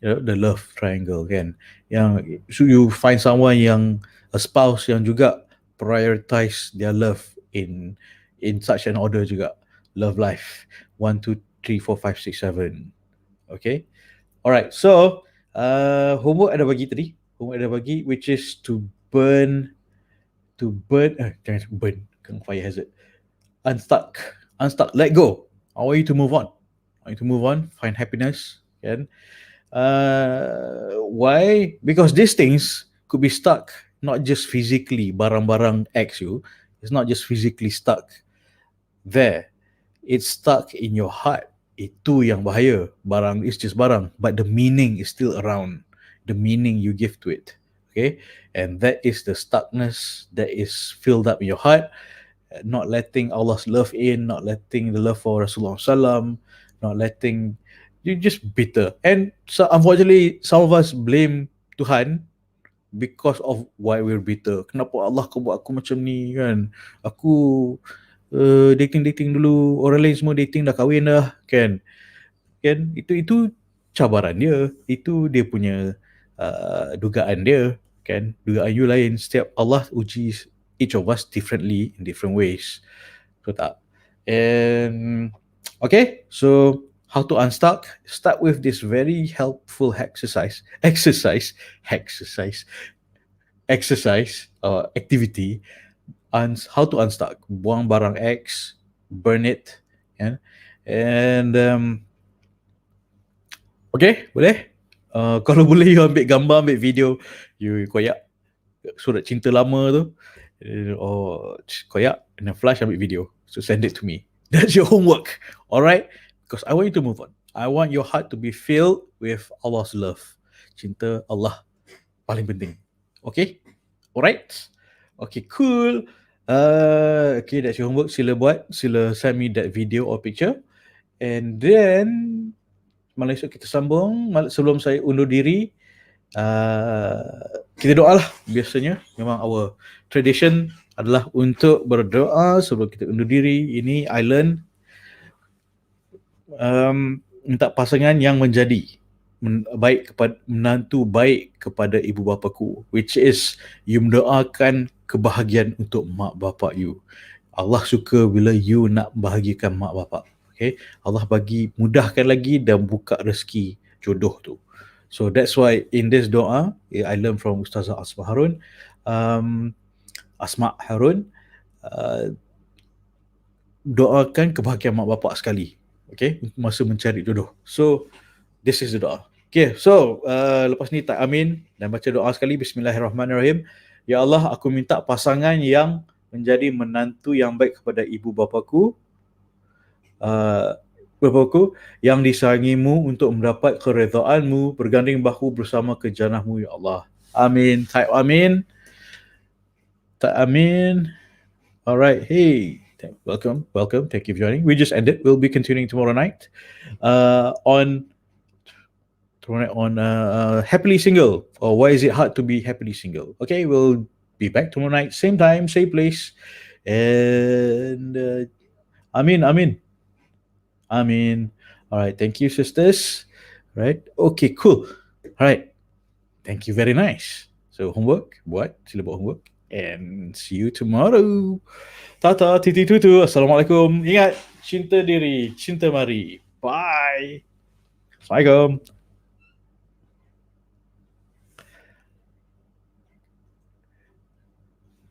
the love triangle, kan? Yang so you find someone yang a spouse yang juga prioritize their love in such an order juga. Love life 1 2 3 4 5 6 7. Okay, alright, so homework ada bagi tadi, which is to burn, jangan burn, fire hazard, unstuck, let go. I want you to move on, find happiness, kan? Why? Because these things could be stuck not just physically, barang-barang X you, it's not just physically stuck there, it's stuck in your heart. Itu yang bahaya. Barang is just barang, but the meaning is still around, the meaning you give to it. Okay, and that is the stuckness that is filled up in your heart, not letting Allah's love in, not letting the love for Rasulullah SAW, not letting you, just bitter. And so unfortunately some of us blame Tuhan because of why we're bitter. Kenapa Allah kau buat aku macam ni, kan? Aku dating dulu, orang lain semua dating dah kahwin dah, kan? Itu cabaran dia, itu dia punya dugaan dia, kan? Dugaan you lain. Setiap Allah uji each of us differently in different ways. So tak. And okay, so how to unstuck? Start with this very helpful exercise activity. How to unstuck. Buang barang X, burn it, yeah? And okay, boleh? Kalau boleh you ambil gambar, ambil video, you koyak surat cinta lama tu, or koyak and then flash, ambil video, so send it to me. That's your homework, alright? Because I want you to move on. I want your heart to be filled with Allah's love. Cinta Allah paling penting. Okay? Alright? Okay, cool. Okay, that's your homework. Sila buat. Sila send me that video or picture. And then malam esok kita sambung. Sebelum saya undur diri, kita doa lah. Biasanya memang our tradition adalah untuk berdoa sebelum kita undur diri. Ini I learn, minta pasangan yang menjadi baik kepada menantu, baik kepada ibu bapaku, which is you mendoakan kebahagiaan untuk mak bapak you. Allah suka bila you nak bahagiakan mak bapak. Okay, Allah bagi mudahkan lagi dan buka rezeki jodoh tu. So that's why in this doa, I learned from Ustazah Asma Harun, doakan kebahagiaan mak bapak sekali, okay, masa mencari jodoh. So this is the doa. Okay, so lepas ni tak amin dan baca doa sekali. Bismillahirrahmanirrahim. Ya Allah, aku minta pasangan yang menjadi menantu yang baik kepada ibu bapaku, Bapa-Ku, yang disayangimu untuk mendapat keredaanmu, berganding bahu bersama ke jannahmu, ya Allah. Amin. Type amin. Type amin. All right. Hey, welcome. Welcome. Thank you for joining. We just ended. We'll be continuing tomorrow night. On happily single, or why is it hard to be happily single? Okay, we'll be back tomorrow night, same time, same place, and amin, amin, amin. All right, thank you, sisters. Right, okay, cool. All right, thank you, very nice. So homework, buat, sila buat homework, and see you tomorrow. Tata, titi tutu, assalamualaikum. Ingat, cinta diri, cinta mari. Bye. Assalamualaikum.